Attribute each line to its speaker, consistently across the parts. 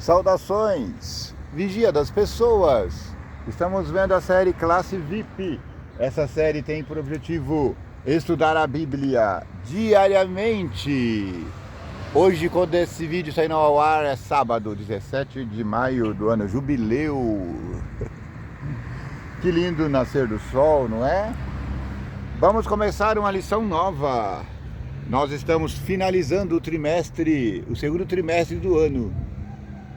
Speaker 1: Saudações, vigia das pessoas. Estamos vendo a série Classe VIP. Essa série tem por objetivo estudar a Bíblia diariamente. Hoje, quando esse vídeo sair ao ar, é sábado, 17 de maio do ano jubileu. Que lindo nascer do sol, não é? Vamos começar uma lição nova. Nós estamos finalizando o segundo trimestre do ano.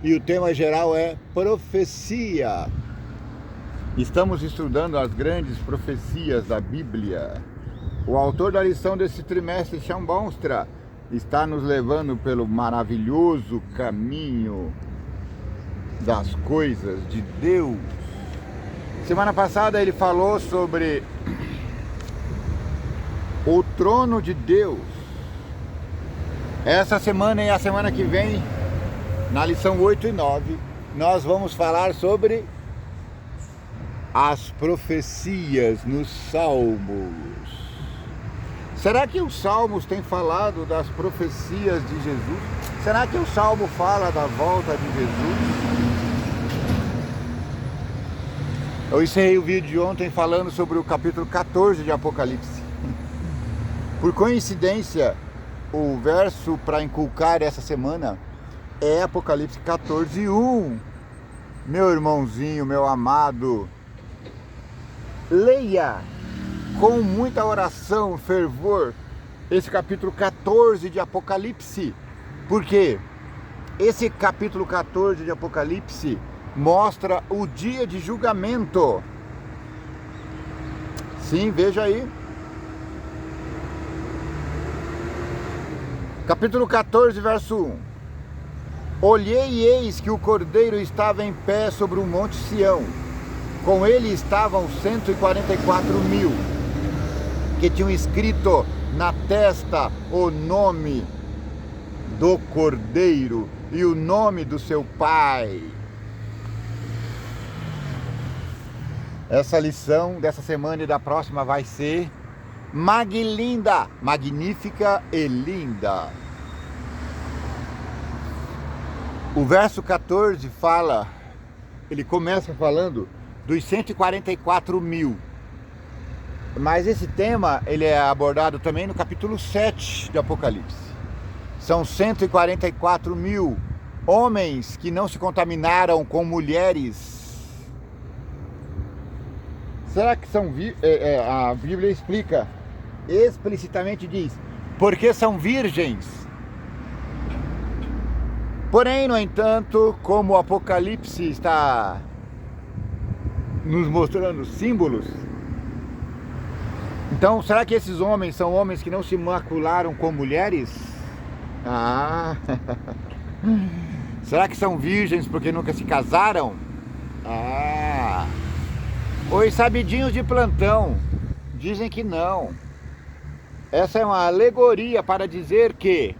Speaker 1: E o tema geral é profecia. Estamos estudando as grandes profecias da Bíblia. O autor da lição desse trimestre, Sean Bonstra, está nos levando pelo maravilhoso caminho das coisas de Deus. Semana passada ele falou sobre o trono de Deus. Essa semana e a semana que vem, na lição 8 e 9, nós vamos falar sobre as profecias nos Salmos. Será que os Salmos têm falado das profecias de Jesus? Será que o Salmo fala da volta de Jesus? Eu encerrei o vídeo de ontem falando sobre o capítulo 14 de Apocalipse. Por coincidência, o verso para inculcar essa semana é Apocalipse 14:1. Meu irmãozinho, meu amado, leia com muita oração, fervor, esse capítulo 14 de Apocalipse. Porque esse capítulo 14 de Apocalipse mostra o dia de julgamento. Sim, veja aí. Capítulo 14, verso 1. Olhei e eis que o Cordeiro estava em pé sobre o monte Sião. Com ele estavam 144.000, que tinham escrito na testa o nome do Cordeiro e o nome do seu pai. Essa lição dessa semana e da próxima vai ser maglinda, magnífica e linda. O verso 14 fala, ele começa falando dos 144.000. Mas esse tema, ele é abordado também no capítulo 7 de Apocalipse. São 144.000 homens que não se contaminaram com mulheres. Será que são... a Bíblia explica, explicitamente diz, porque são virgens. Porém, no entanto, como o Apocalipse está nos mostrando símbolos, então, será que esses homens são homens que não se macularam com mulheres? Será que são virgens porque nunca se casaram? Os sabidinhos de plantão dizem que não. Essa é uma alegoria para dizer que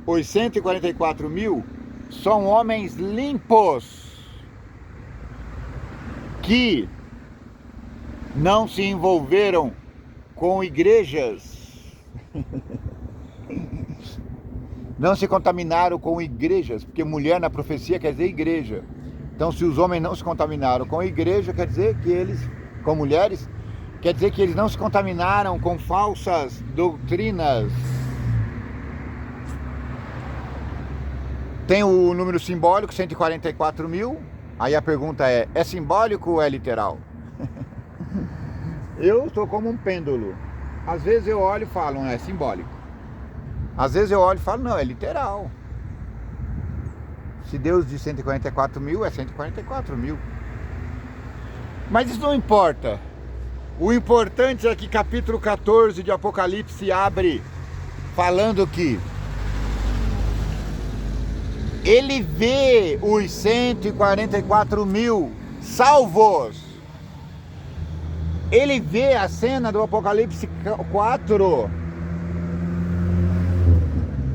Speaker 1: os 144.000 são homens limpos que não se envolveram com igrejas, não se contaminaram com igrejas, porque mulher na profecia quer dizer igreja. Então, se os homens não se contaminaram com igreja, quer dizer que eles, com mulheres, quer dizer que eles não se contaminaram com falsas doutrinas. Tem o número simbólico, 144.000. Aí a pergunta é simbólico ou é literal? Eu sou como um pêndulo. Às vezes eu olho e falo, é simbólico. Às vezes eu olho e falo, não, é literal. Se Deus diz 144.000, é 144.000. Mas isso não importa. O importante é que capítulo 14 de Apocalipse abre falando que ele vê os 144.000 salvos. Ele vê a cena do Apocalipse 4.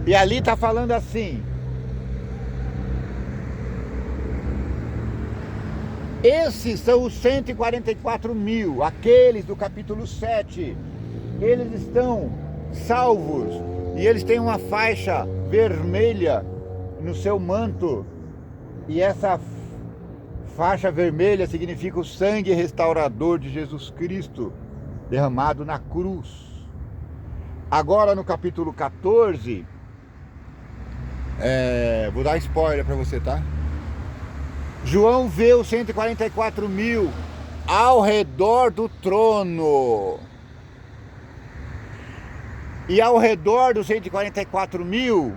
Speaker 1: E ali está falando assim: esses são os 144.000, aqueles do capítulo 7. Eles estão salvos e eles têm uma faixa vermelha no seu manto. E essa faixa vermelha significa o sangue restaurador de Jesus Cristo, derramado na cruz. Agora no capítulo 14, vou dar spoiler para você, tá? João vê os 144 mil ao redor do trono. E ao redor dos 144 mil,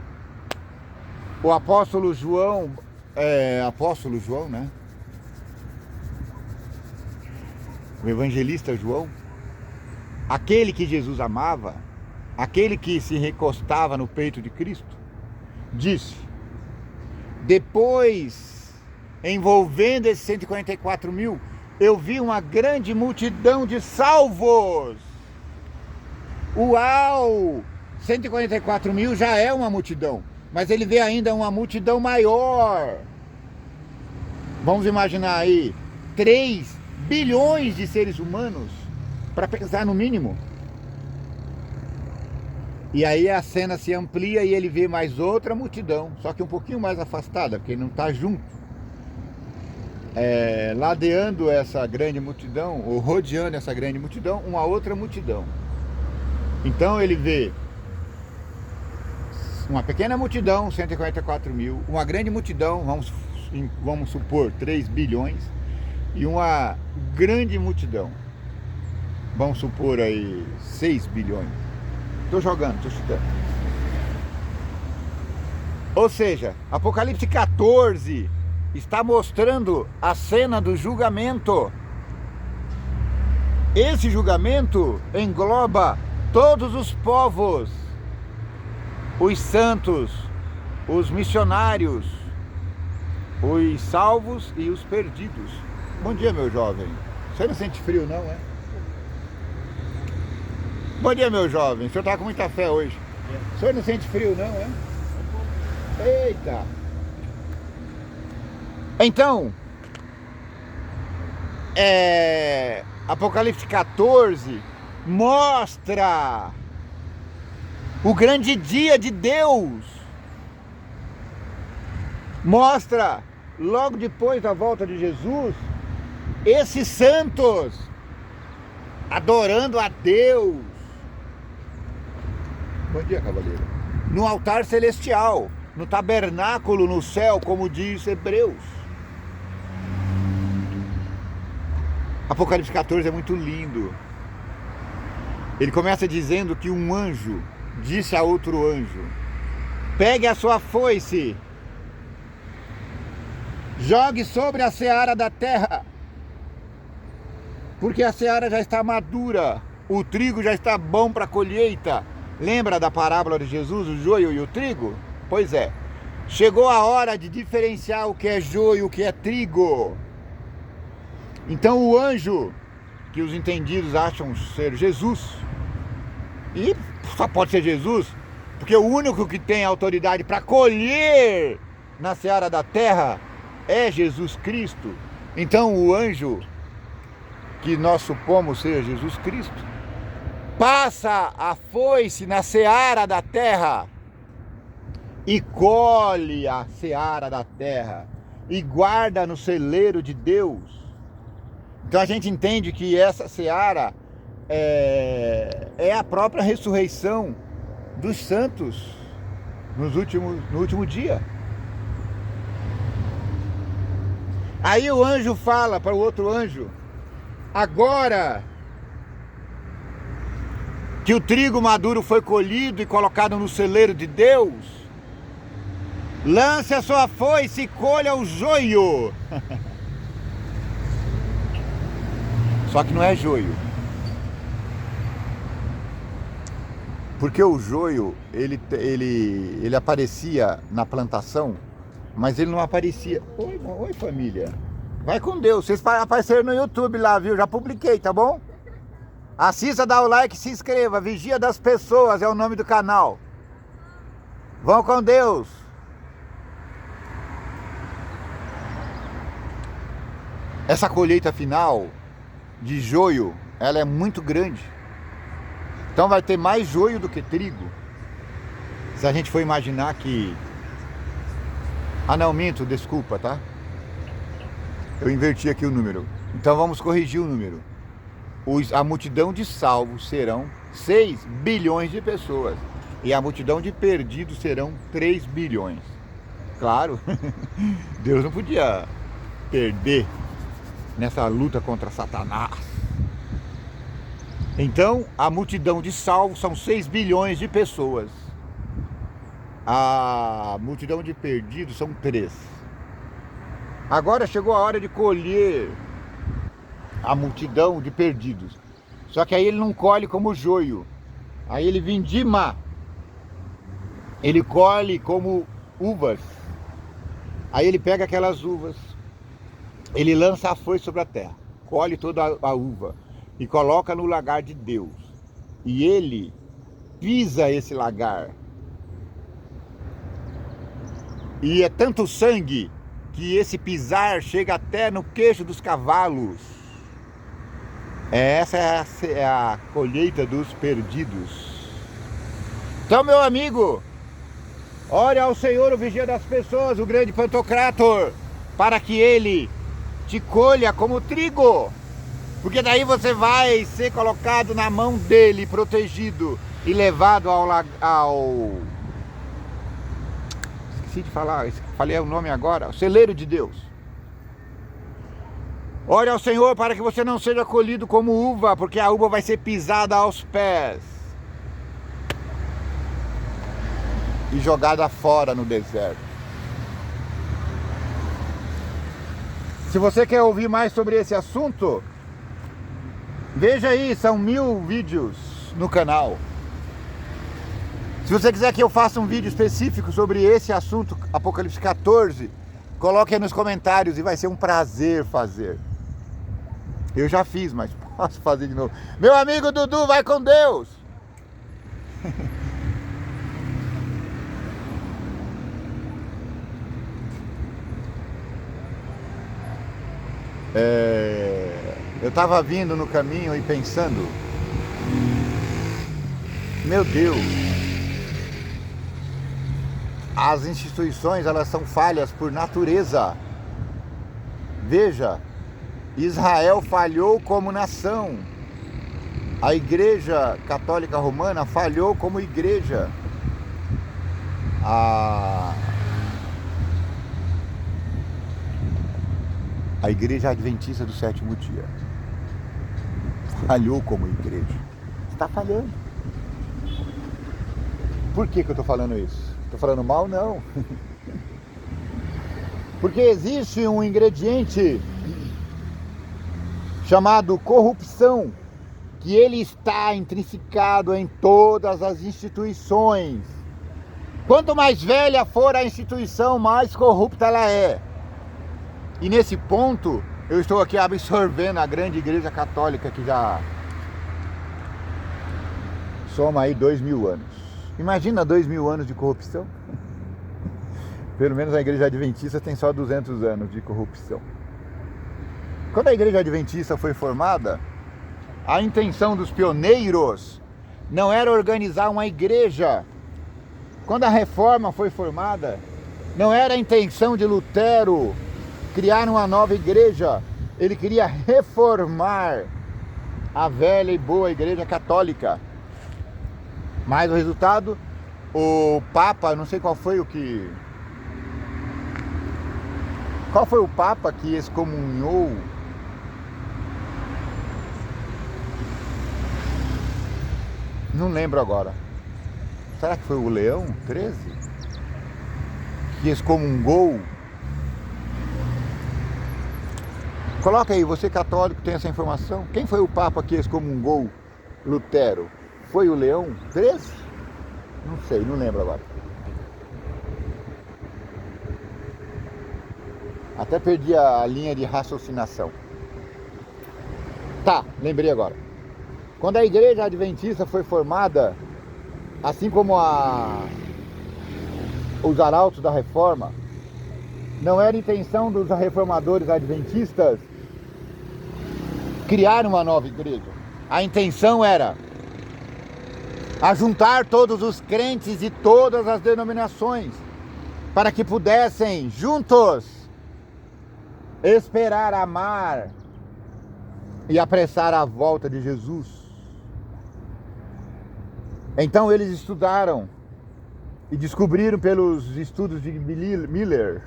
Speaker 1: o apóstolo João, né? O evangelista João, aquele que Jesus amava, aquele que se recostava no peito de Cristo, disse: depois, envolvendo esses 144 mil, eu vi uma grande multidão de salvos. Uau! 144 mil já é uma multidão, mas ele vê ainda uma multidão maior. Vamos imaginar aí 3 bilhões de seres humanos, para pensar no mínimo. E aí a cena se amplia e ele vê mais outra multidão, só que um pouquinho mais afastada, porque ele não está junto. Ladeando essa grande multidão, ou rodeando essa grande multidão, uma outra multidão. Então ele vê uma pequena multidão, 144 mil, uma grande multidão, vamos supor 3 bilhões, e uma grande multidão, vamos supor aí 6 bilhões. Estou jogando, estou chutando. Ou seja, Apocalipse 14 está mostrando a cena do julgamento. Esse julgamento engloba todos os povos, os santos, os missionários, os salvos e os perdidos. Bom dia, meu jovem. Você não sente frio, não, é? Bom dia, meu jovem. O senhor está com muita fé hoje. O senhor não sente frio, não, é? Eita! Então, Apocalipse 14 mostra o grande dia de Deus. Mostra, logo depois da volta de Jesus, esses santos adorando a Deus. Bom dia, cavaleiro. No altar celestial, no tabernáculo no céu, como diz Hebreus. Apocalipse 14 é muito lindo. Ele começa dizendo que um anjo disse a outro anjo: pegue a sua foice, jogue sobre a seara da terra, porque a seara já está madura, o trigo já está bom para a colheita. Lembra da parábola de Jesus, o joio e o trigo? Pois é, chegou a hora de diferenciar o que é joio e o que é trigo. Então o anjo, que os entendidos acham ser Jesus, e só pode ser Jesus, porque o único que tem autoridade para colher na seara da terra é Jesus Cristo. Então o anjo, que nós supomos ser Jesus Cristo, passa a foice na seara da terra e colhe a seara da terra e guarda no celeiro de Deus. Então a gente entende que essa seara é a própria ressurreição dos santos no último dia. Aí o anjo fala para o outro anjo: agora que o trigo maduro foi colhido e colocado no celeiro de Deus, lance a sua foice e colha o joio. Só que não é joio. Porque o joio, ele aparecia na plantação, mas ele não aparecia. Oi família. Vai com Deus. Vocês apareceram no YouTube lá, viu? Já publiquei, tá bom? Assista, dá o like e se inscreva. Vigia das Pessoas é o nome do canal. Vão com Deus. Essa colheita final de joio, ela é muito grande. Então vai ter mais joio do que trigo. Se a gente for imaginar que Ah não, minto, desculpa, tá? Eu inverti aqui o número. Então vamos corrigir o número. A multidão de salvos serão 6 bilhões de pessoas. E a multidão de perdidos serão 3 bilhões. Claro, Deus não podia perder nessa luta contra Satanás. Então, a multidão de salvos são 6 bilhões de pessoas. A multidão de perdidos são 3. Agora chegou a hora de colher a multidão de perdidos. Só que aí ele não colhe como joio. Aí ele vindima. Ele colhe como uvas. Aí ele pega aquelas uvas. Ele lança a foice sobre a terra. Colhe toda a uva. E coloca no lagar de Deus. E ele pisa esse lagar. E é tanto sangue que esse pisar chega até no queixo dos cavalos. Essa é a colheita dos perdidos. Então, meu amigo, ore ao Senhor, o vigia das pessoas, o grande Pantocrator, para que ele te colha como trigo. Porque daí você vai ser colocado na mão dele, protegido e levado ao... Esqueci de falar, falei o nome agora, o celeiro de Deus. Ore ao Senhor para que você não seja colhido como uva, porque a uva vai ser pisada aos pés e jogada fora no deserto. Se você quer ouvir mais sobre esse assunto, veja aí, são 1000 vídeos no canal. Se você quiser que eu faça um vídeo específico sobre esse assunto, Apocalipse 14, coloque aí nos comentários e vai ser um prazer fazer. Eu já fiz, mas posso fazer de novo. Meu amigo Dudu, vai com Deus! Eu estava vindo no caminho e pensando, meu Deus, as instituições, elas são falhas por natureza. Veja, Israel falhou como nação. A Igreja Católica Romana falhou como igreja. A Igreja Adventista do Sétimo Dia falhou como igreja. Está falhando. Por que eu estou falando isso? Estou falando mal? Não. Porque existe um ingrediente chamado corrupção, que ele está intrinsecado em todas as instituições. Quanto mais velha for a instituição, mais corrupta ela é. E nesse ponto, eu estou aqui absorvendo a grande igreja católica que já soma aí 2000 anos. Imagina 2000 anos de corrupção. Pelo menos a igreja adventista tem só 200 anos de corrupção. Quando a igreja adventista foi formada, a intenção dos pioneiros não era organizar uma igreja. Quando a reforma foi formada, não era a intenção de Lutero criar uma nova igreja. Ele queria reformar a velha e boa igreja católica. Mas o resultado, o Papa, não sei qual foi o Papa que excomunhou Não lembro agora. Será que foi o Leão XIII? Que excomungou? Coloca aí, você católico tem essa informação? Quem foi o Papa que excomungou Lutero? Foi o Leão XIII? Não sei, não lembro agora. Até perdi a linha de raciocinação. Tá, lembrei agora. Quando a igreja adventista foi formada, assim como os arautos da reforma, não era intenção dos reformadores adventistas criar uma nova igreja. A intenção era ajuntar todos os crentes de todas as denominações para que pudessem juntos esperar, amar e apressar a volta de Jesus. Então eles estudaram e descobriram pelos estudos de Miller,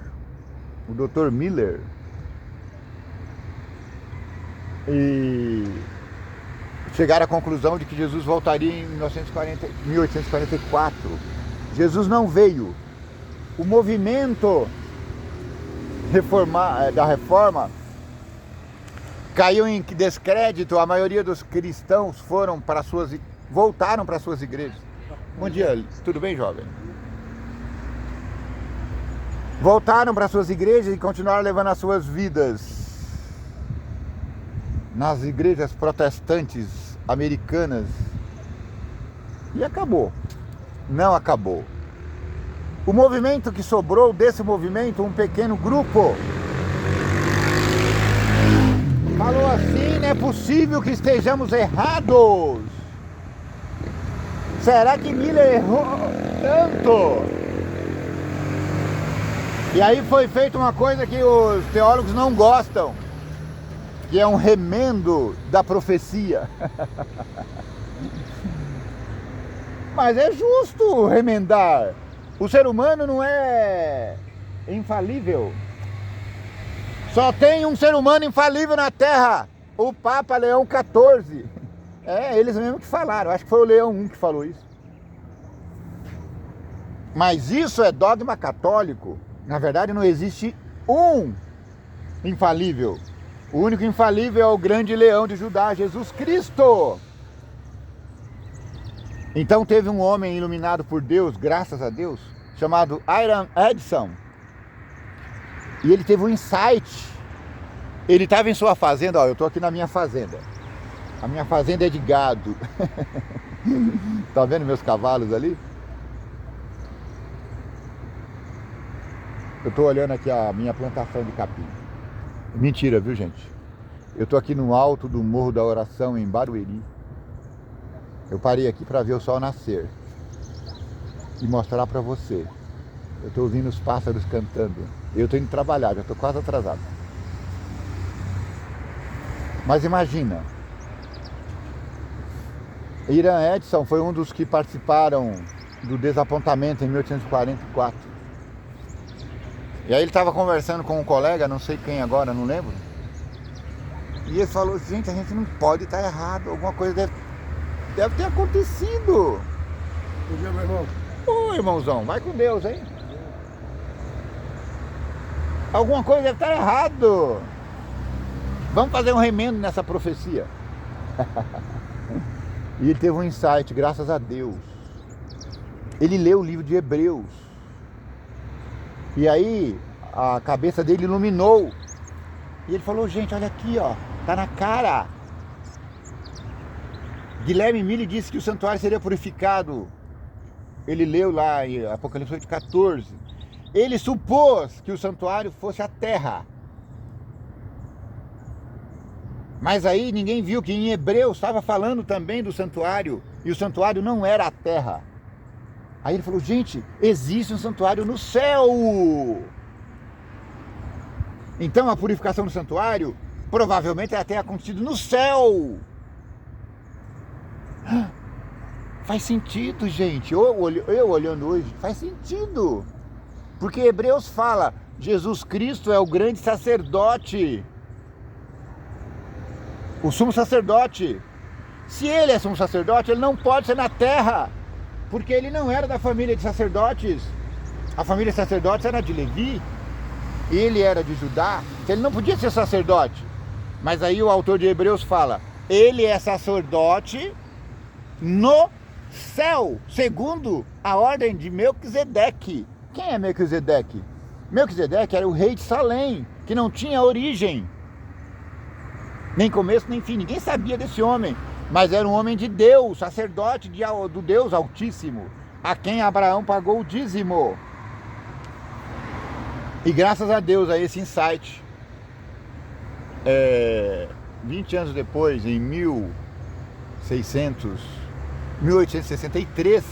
Speaker 1: o Dr. Miller, e chegaram à conclusão de que Jesus voltaria em 1844. Jesus não veio. O movimento da reforma caiu em descrédito. A maioria dos cristãos voltaram para suas igrejas. Bom dia, tudo bem, jovem? Voltaram para suas igrejas e continuaram levando as suas vidas nas igrejas protestantes americanas. E acabou. Não acabou. O movimento que sobrou desse movimento, um pequeno grupo, falou assim: não é possível que estejamos errados. Será que Miller errou tanto? E aí foi feita uma coisa que os teólogos não gostam, que é um remendo da profecia. Mas é justo remendar. O ser humano não é infalível. Só tem um ser humano infalível na Terra, o Papa Leão XIV. É, eles mesmos que falaram, acho que foi o Leão I que falou isso. Mas isso é dogma católico. Na verdade não existe um infalível. O único infalível é o grande leão de Judá, Jesus Cristo. Então teve um homem iluminado por Deus, graças a Deus, chamado Hiram Edson. E ele teve um insight. Ele estava em sua fazenda, ó, eu estou aqui na minha fazenda. A minha fazenda é de gado. Tá vendo meus cavalos ali? Eu estou olhando aqui a minha plantação de capim. Mentira, viu, gente? Eu estou aqui no alto do Morro da Oração, em Barueri. Eu parei aqui para ver o sol nascer e mostrar para você. Eu estou ouvindo os pássaros cantando. Eu estou indo trabalhar, já estou quase atrasado. Mas imagina, Hiram Edson foi um dos que participaram do desapontamento em 1844. E aí ele estava conversando com um colega, não sei quem agora, não lembro. E ele falou: gente, a gente não pode estar errado, alguma coisa deve ter acontecido.
Speaker 2: Bom dia, meu irmão.
Speaker 1: Ô, irmãozão, vai com Deus, hein? Alguma coisa deve estar errado. Vamos fazer um remendo nessa profecia. E ele teve um insight, graças a Deus. Ele leu o livro de Hebreus. E aí a cabeça dele iluminou. E ele falou: gente, olha aqui, ó, tá na cara. Guilherme Mille disse que o santuário seria purificado. Ele leu lá em Apocalipse 8:14. Ele supôs que o santuário fosse a terra. Mas aí ninguém viu que em Hebreus estava falando também do santuário. E o santuário não era a terra. Aí ele falou: gente, existe um santuário no céu. Então a purificação do santuário provavelmente até acontecido no céu. Faz sentido, gente. Eu olhando hoje, faz sentido. Porque Hebreus fala: Jesus Cristo é o grande sacerdote, o sumo sacerdote. Se ele é sumo sacerdote, ele não pode ser na terra, porque ele não era da família de sacerdotes. A família de sacerdotes era de Levi, ele era de Judá, então ele não podia ser sacerdote. Mas aí o autor de Hebreus fala: ele é sacerdote no céu, segundo a ordem de Melquisedeque. Quem é Melquisedeque? Melquisedeque era o rei de Salém, que não tinha origem, nem começo nem fim. Ninguém sabia desse homem, mas era um homem de Deus, sacerdote do Deus Altíssimo, a quem Abraão pagou o dízimo. E graças a Deus, a esse insight, 20 anos depois, em 1863,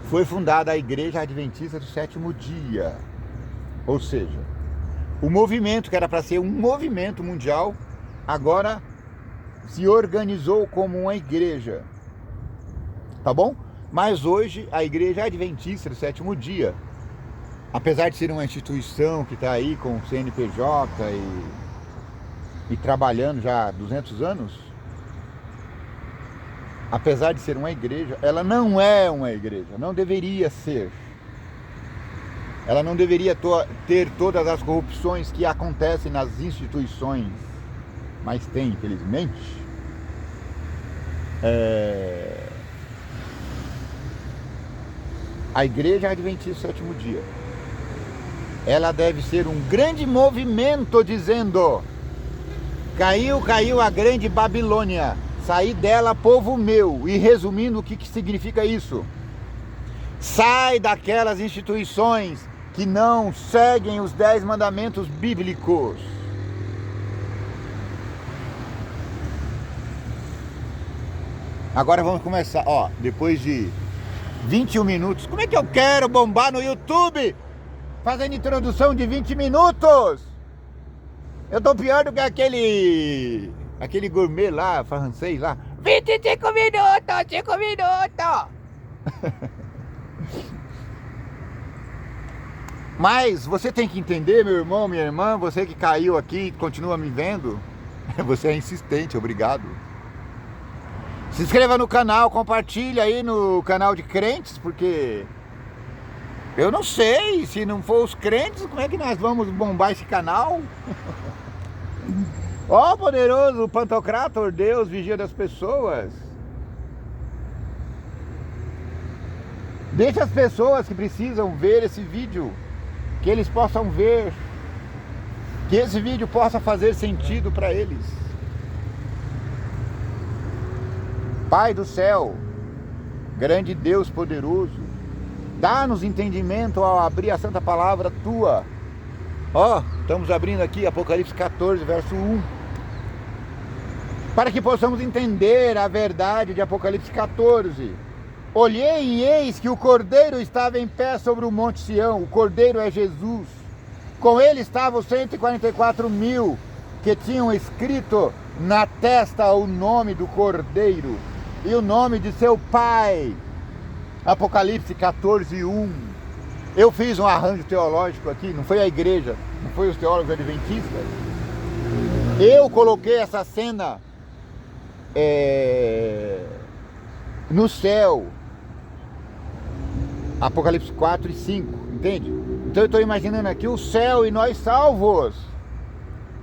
Speaker 1: foi fundada a Igreja Adventista do Sétimo Dia. Ou seja, o movimento que era para ser um movimento mundial, agora se organizou como uma igreja. Tá bom? Mas hoje a Igreja Adventista do Sétimo Dia, apesar de ser uma instituição que está aí com o CNPJ e trabalhando já há 200 anos, apesar de ser uma igreja, ela não é uma igreja, não deveria ser. Ela não deveria ter todas as corrupções que acontecem nas instituições, mas tem, infelizmente. A Igreja Adventista do Sétimo Dia, ela deve ser um grande movimento dizendo: caiu a grande Babilônia, saí dela, povo meu. E resumindo, o que significa isso? Sai daquelas instituições que não seguem os 10 mandamentos bíblicos. Agora vamos começar, ó, depois de 21 minutos. Como é que eu quero bombar no YouTube fazendo introdução de 20 minutos? Eu tô pior do que aquele gourmet lá, francês lá. 25 minutos, 5 minutos. Mas você tem que entender, meu irmão, minha irmã, você que caiu aqui e continua me vendo, você é insistente, obrigado. Se inscreva no canal, compartilha aí no canal de crentes, porque eu não sei, se não for os crentes, como é que nós vamos bombar esse canal? Ó, poderoso Pantocrator, Deus, vigia das pessoas. Deixa as pessoas que precisam ver esse vídeo, que eles possam ver, que esse vídeo possa fazer sentido para eles. Pai do céu, grande Deus poderoso, dá-nos entendimento ao abrir a santa palavra tua. Ó, estamos abrindo aqui Apocalipse 14, verso 1. Para que possamos entender a verdade de Apocalipse 14. Olhei e eis que o Cordeiro estava em pé sobre o monte Sião. O Cordeiro é Jesus. Com ele estavam os 144.000 que tinham escrito na testa o nome do Cordeiro e o nome de seu pai. Apocalipse 14, 1. Eu fiz um arranjo teológico aqui, não foi a igreja, não foi os teólogos adventistas. Eu coloquei essa cena no céu. Apocalipse 4 e 5, entende? Então eu estou imaginando aqui o céu e nós salvos.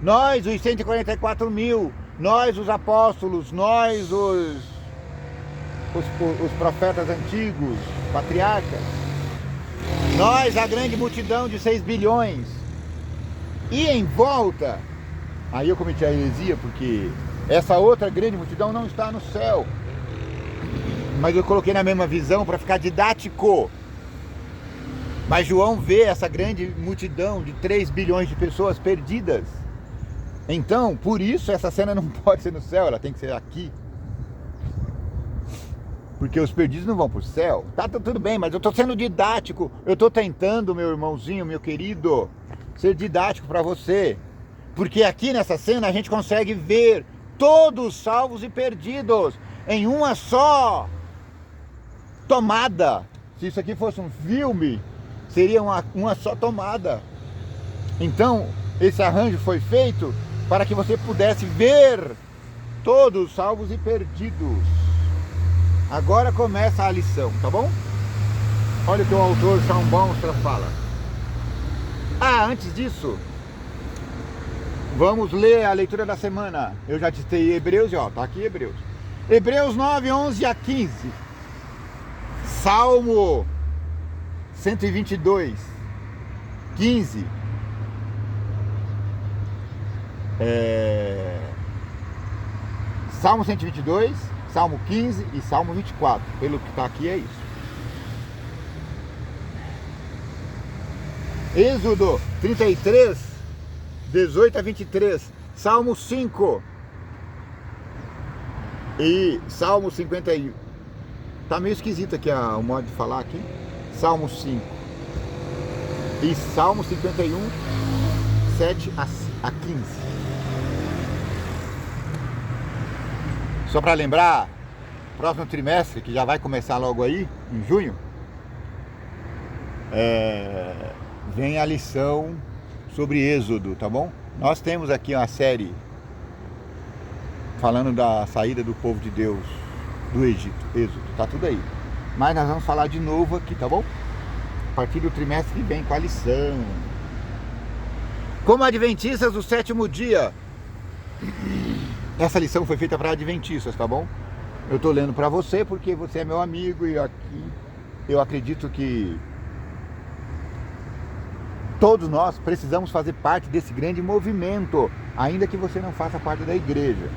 Speaker 1: Nós, os 144.000, nós, os apóstolos, nós, os profetas antigos, patriarcas. Nós, a grande multidão de 6 bilhões. E em volta, aí eu cometi a heresia, porque essa outra grande multidão não está no céu. Mas eu coloquei na mesma visão para ficar didático. Mas João vê essa grande multidão de 3 bilhões de pessoas perdidas. Então, por isso essa cena não pode ser no céu, ela tem que ser aqui. Porque os perdidos não vão para o céu. Tá tudo bem, mas eu estou sendo didático. Eu estou tentando, meu irmãozinho, meu querido, ser didático para você. Porque aqui nessa cena a gente consegue ver todos salvos e perdidos em uma só tomada. Se isso aqui fosse um filme, seria uma só tomada. Então, esse arranjo foi feito para que você pudesse ver todos salvos e perdidos. Agora começa a lição, tá bom? Olha o que o autor Shawn Bomstra fala. Antes disso, vamos ler a leitura da semana. Eu já citei Hebreus, e ó, tá aqui Hebreus. Hebreus 9, 11 a 15. Salmo 122, 15. Salmo 122, Salmo 15 e Salmo 24. Pelo que está aqui é isso. Êxodo 33, 18 a 23. Salmo 5 e Salmo 51. Tá meio esquisito aqui o modo de falar aqui. Salmo 5 e Salmo 51, 7 a 15. Só para lembrar, próximo trimestre, que já vai começar logo aí, em junho, vem a lição sobre Êxodo, tá bom? Nós temos aqui uma série falando da saída do povo de Deus do Egito, Êxodo, tá tudo aí. Mas nós vamos falar de novo aqui, tá bom? A partir do trimestre que vem, com a lição. Como adventistas do sétimo dia, essa lição foi feita para adventistas, tá bom? Eu tô lendo para você porque você é meu amigo e aqui eu acredito que todos nós precisamos fazer parte desse grande movimento, ainda que você não faça parte da igreja.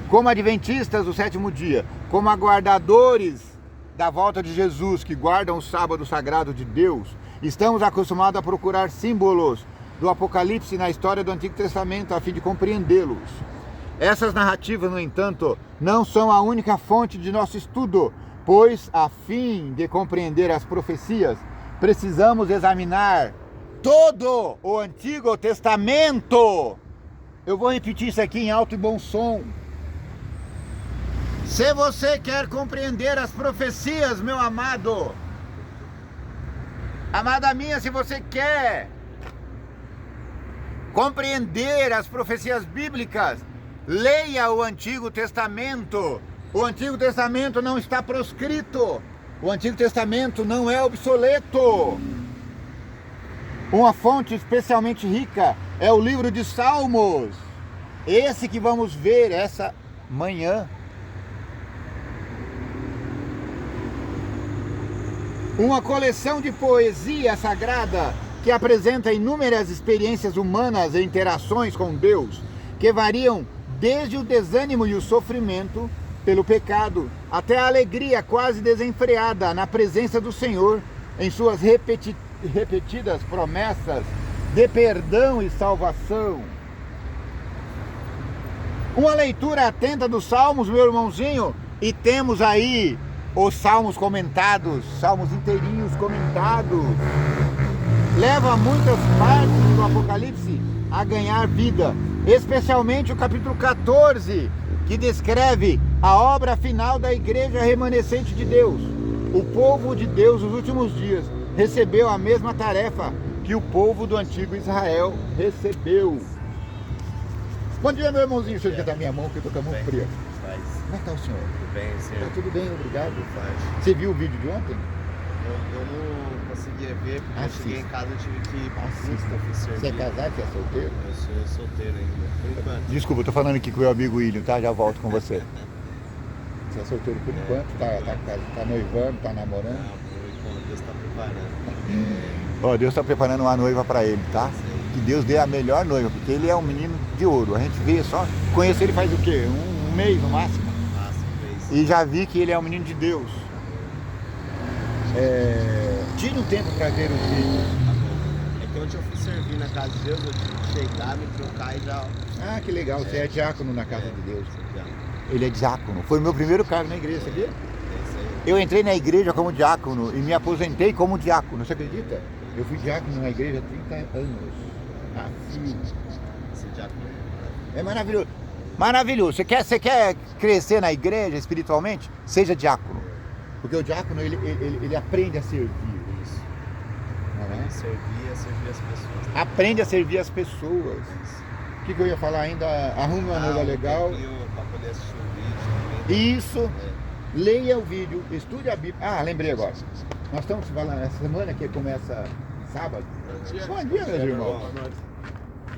Speaker 1: Como adventistas do sétimo dia, como aguardadores da volta de Jesus, que guardam o sábado sagrado de Deus, estamos acostumados a procurar símbolos do Apocalipse na história do Antigo Testamento a fim de compreendê-los. Essas narrativas, no entanto, não são a única fonte de nosso estudo, pois, a fim de compreender as profecias, precisamos examinar todo o Antigo Testamento. Eu vou repetir isso aqui em alto e bom som. Se você quer compreender as profecias, meu amado, amada minha, se você quer compreender as profecias bíblicas, leia o Antigo Testamento. O Antigo Testamento não está proscrito. O Antigo Testamento não é obsoleto. Uma fonte especialmente rica é o livro de Salmos. Esse que vamos ver essa manhã. Uma coleção de poesia sagrada que apresenta inúmeras experiências humanas e interações com Deus, que variam desde o desânimo e o sofrimento pelo pecado, até a alegria quase desenfreada na presença do Senhor, em suas repetidas promessas de perdão e salvação. Uma leitura atenta dos Salmos, meu irmãozinho, e temos aí os Salmos comentados, Salmos inteirinhos comentados, leva muitas partes do Apocalipse a ganhar vida, especialmente o capítulo 14, que descreve a obra final da igreja remanescente de Deus. O povo de Deus nos últimos dias recebeu a mesma tarefa que o povo do antigo Israel recebeu. Bom dia, meu irmãozinho. Deixa eu esquentar minha mão, que eu tô com a mão fria. Como é que tá o senhor?
Speaker 3: Tudo bem, senhor?
Speaker 1: Tá tudo bem, obrigado.
Speaker 3: Faz.
Speaker 1: Você viu o vídeo de ontem?
Speaker 3: Eu não conseguia ver, porque eu cheguei em casa e tive que ir pra pista, fui servir.
Speaker 1: Você é casado, você é solteiro?
Speaker 3: Eu sou solteiro ainda, por enquanto.
Speaker 1: Desculpa, eu tô falando aqui com o meu amigo William, tá? Já volto com você. Você é solteiro por enquanto? Tá noivando, tá namorando?
Speaker 3: Não, por enquanto Deus tá preparando.
Speaker 1: Ó, Deus tá preparando uma noiva pra ele, tá? Que Deus dê a melhor noiva, porque ele é um menino de ouro. A gente vê só, conheço ele faz o quê? Um mês no máximo. E já vi que ele é um menino de Deus. Tire um tempo para ver os vídeos.
Speaker 3: É que ontem eu fui servir na casa de Deus, eu tive que chegar, me trocar e já...
Speaker 1: Ah, que legal, você é diácono na casa de Deus.
Speaker 3: Diácono.
Speaker 1: Ele é diácono. Foi o meu primeiro cargo na igreja, sabia?
Speaker 3: É isso aí.
Speaker 1: Eu entrei na igreja como diácono e me aposentei como diácono. Você acredita? Eu fui diácono na igreja há 30 anos. Assim.
Speaker 3: Esse diácono
Speaker 1: É maravilhoso. Maravilhoso. Você quer crescer na igreja espiritualmente? Seja diácono. Porque o diácono, ele aprende a servir.
Speaker 3: isso.
Speaker 1: Não é?
Speaker 3: Servir as pessoas.
Speaker 1: Aprende a servir as pessoas. O que eu ia falar ainda? Arrume uma noiva legal.
Speaker 3: Para poder assistir o vídeo também.
Speaker 1: Isso. Leia o vídeo, estude a Bíblia. Ah, lembrei agora. Nós estamos falando essa semana que começa sábado. Bom dia, meus irmãos.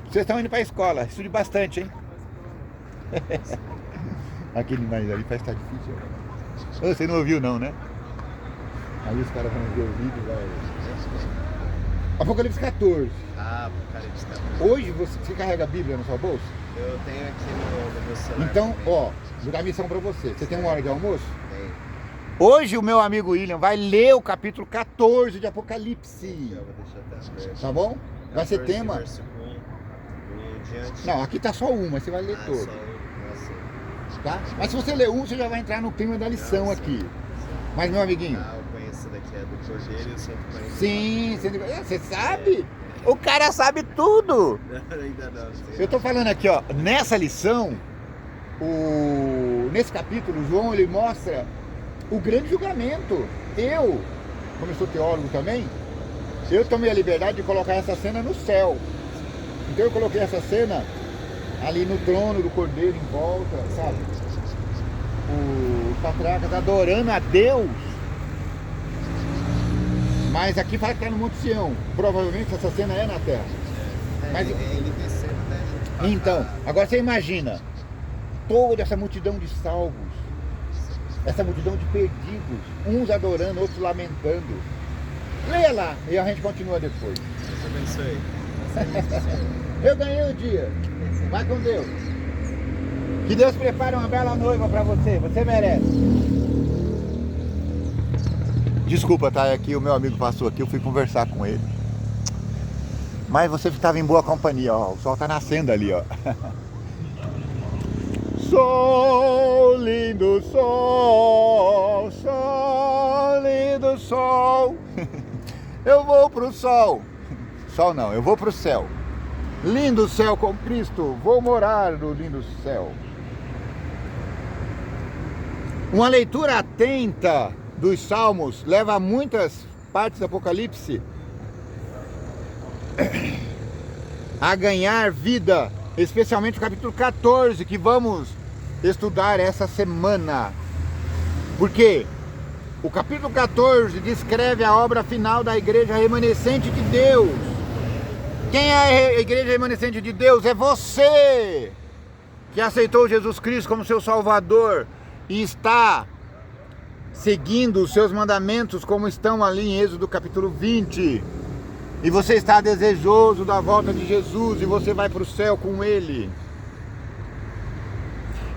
Speaker 1: Vocês estão indo para a escola. Estude bastante, hein? Aquele mais ali parece que tá difícil. Você não ouviu não, né? Aí os caras vão ver o vídeo, vai. Apocalipse 14.
Speaker 3: Ah, Apocalipse 14.
Speaker 1: Hoje você carrega a Bíblia na sua bolsa?
Speaker 3: Eu tenho aqui no meu celular.
Speaker 1: Então,
Speaker 3: também.
Speaker 1: ó, vou dar a missão pra você. Você tem uma hora de almoço?
Speaker 3: Tem.
Speaker 1: Hoje o meu amigo William vai ler o capítulo 14 de Apocalipse.
Speaker 3: Eu vou deixar até aberto.
Speaker 1: Tá bom? Vai ser
Speaker 3: 14,
Speaker 1: tema?
Speaker 3: verso 1 em diante.
Speaker 1: Não, aqui tá só uma, você vai ler todo.
Speaker 3: Só,
Speaker 1: Tá? Mas se você ler um, você já vai entrar no clima da lição aqui. Mas, meu amiguinho...
Speaker 3: Ah, eu conheço daqui, é do Cordeiro e o 140.
Speaker 1: Sim, você sabe? O cara sabe tudo.
Speaker 3: Não, ainda não.
Speaker 1: Eu tô falando aqui, ó, nessa lição, nesse capítulo, João, ele mostra o grande julgamento. Eu, como eu sou teólogo também, eu tomei a liberdade de colocar essa cena no céu. Então eu coloquei essa cena ali no trono do Cordeiro em volta, sabe? Os patriarcas adorando a Deus. Mas aqui fala que tá no Monte Sião. Provavelmente essa cena é na terra. Mas...
Speaker 3: ele descendo, né?
Speaker 1: Então, agora você imagina toda essa multidão de salvos, essa multidão de perdidos, uns adorando, outros lamentando. Leia lá e a gente continua depois.
Speaker 3: Deus abençoe.
Speaker 1: Eu ganhei o dia. Vai com Deus. Que Deus prepare uma bela noiva para você. Você merece. Desculpa, tá? É que o meu amigo passou aqui, eu fui conversar com ele. Mas você estava em boa companhia, ó. O sol tá nascendo ali, ó. Sol, lindo sol, sol, lindo sol. Eu vou pro sol. Sol não, eu vou pro céu. Lindo céu com Cristo, vou morar no lindo céu. Uma leitura atenta dos Salmos leva a muitas partes do Apocalipse a ganhar vida, especialmente o capítulo 14, que vamos estudar essa semana. Porque o capítulo 14 descreve a obra final da igreja remanescente de Deus. Quem é a igreja remanescente de Deus? É você que aceitou Jesus Cristo como seu Salvador e está seguindo os seus mandamentos como estão ali em Êxodo capítulo 20. E você está desejoso da volta de Jesus e você vai para o céu com Ele.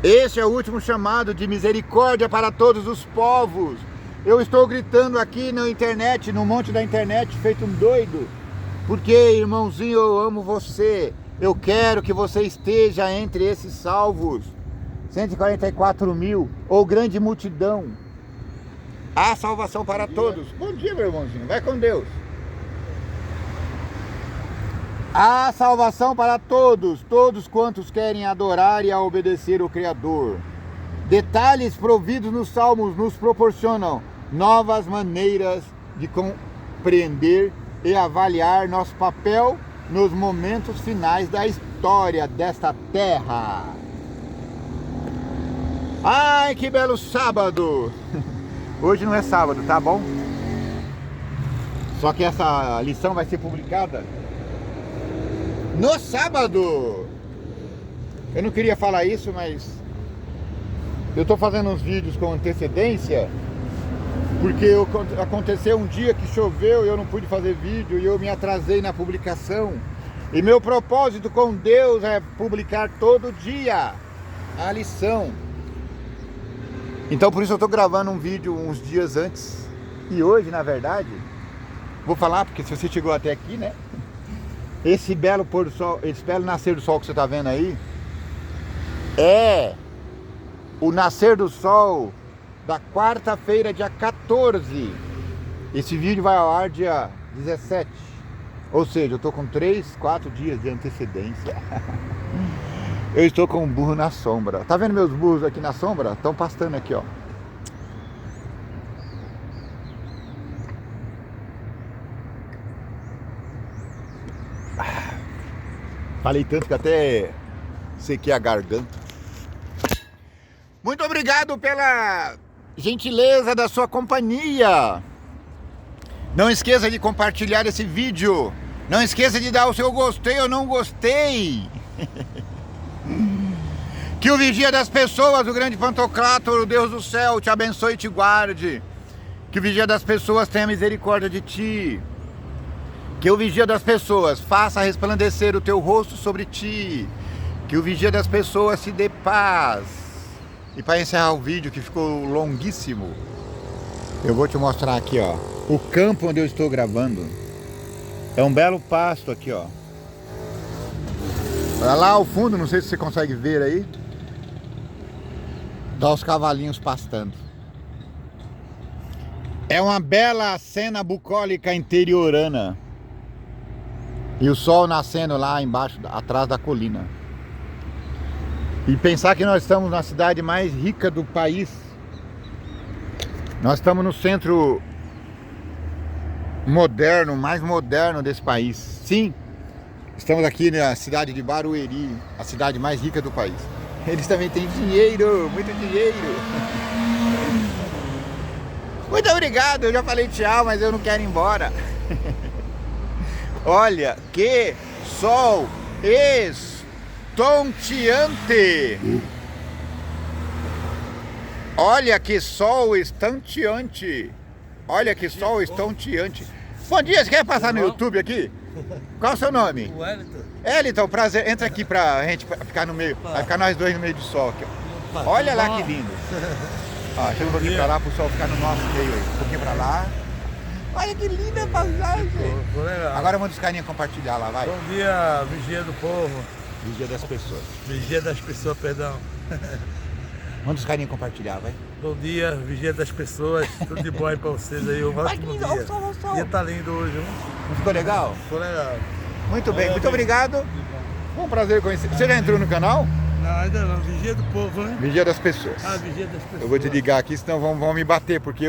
Speaker 1: Este é o último chamado de misericórdia para todos os povos. Eu estou gritando aqui na internet, no monte da internet, feito um doido. Porque, irmãozinho, eu amo você. Eu quero que você esteja entre esses salvos. 144 mil, ou grande multidão. Há salvação para todos. Bom dia, meu irmãozinho. Vai com Deus. Há salvação para todos, todos quantos querem adorar e a obedecer o Criador. Detalhes providos nos Salmos nos proporcionam novas maneiras de compreender e avaliar nosso papel nos momentos finais da história desta terra. Ai, que belo sábado! Hoje não é sábado, tá bom? Só que essa lição vai ser publicada no sábado. Eu não queria falar isso, mas eu estou fazendo uns vídeos com antecedência, porque aconteceu um dia que choveu e eu não pude fazer vídeo e eu me atrasei na publicação. E meu propósito com Deus é publicar todo dia a lição. Então por isso eu estou gravando um vídeo uns dias antes. E hoje, na verdade, vou falar, porque se você chegou até aqui, né? Esse belo pôr do sol, esse belo nascer do sol que você está vendo aí é o nascer do sol da quarta-feira, dia 14. Esse vídeo vai ao ar dia 17. Ou seja, eu estou com 3, 4 dias de antecedência. Eu estou com um burro na sombra. Tá vendo meus burros aqui na sombra? Estão pastando aqui, ó. Falei tanto que até sequei a garganta. Muito obrigado pela gentileza da sua companhia. Não esqueça de compartilhar esse vídeo. Não esqueça de dar o seu gostei ou não gostei. Que o vigia das pessoas, o grande Pantocrátor, o Deus do céu, te abençoe e te guarde. Que o vigia das pessoas tenha misericórdia de ti. Que o vigia das pessoas faça resplandecer o teu rosto sobre ti. Que o vigia das pessoas te dê paz. E para encerrar o vídeo, que ficou longuíssimo, eu vou te mostrar aqui, ó, o campo onde eu estou gravando. É um belo pasto aqui, ó. Olha lá ao fundo, não sei se você consegue ver aí. Tá os cavalinhos pastando. É uma bela cena bucólica interiorana. E o sol nascendo lá embaixo, atrás da colina. E pensar que nós estamos na cidade mais rica do país. Nós estamos no centro moderno, mais moderno desse país. Sim, estamos aqui na cidade de Barueri, a cidade mais rica do país. Eles também têm dinheiro, muito dinheiro. Muito obrigado, eu já falei tchau, mas eu não quero ir embora. Olha que sol estonteante. Olha que sol estonteante. Olha que sol estonteante. Bom dia, você quer passar no YouTube aqui? Qual é o seu nome?
Speaker 2: Wellington.
Speaker 1: Eliton, prazer. Entra aqui pra gente ficar no meio. Vai ficar nós dois no meio do sol aqui. Olha lá que lindo. Ó, chega um pouquinho pra lá pro sol ficar no nosso meio aí. Um pouquinho pra lá. Olha que linda a paisagem. Agora manda os carinhas compartilhar lá, vai.
Speaker 2: Bom dia, vigia do povo.
Speaker 1: Vigia das pessoas.
Speaker 2: Vigia das pessoas, perdão.
Speaker 1: Manda os carinhas compartilhar, vai.
Speaker 2: Bom dia, vigia das pessoas. Tudo de bom aí pra vocês aí. Um ótimo dia.
Speaker 1: Olha o sol.
Speaker 2: O dia tá lindo hoje, viu?
Speaker 1: Não ficou legal?
Speaker 2: Ficou legal.
Speaker 1: Muito bem, muito obrigado. Foi um prazer conhecer. Você já entrou no canal?
Speaker 2: Não, ainda não. Vigia do povo, né?
Speaker 1: Vigia das pessoas.
Speaker 2: Ah, vigia das pessoas.
Speaker 1: Eu vou te ligar aqui, senão vão me bater, porque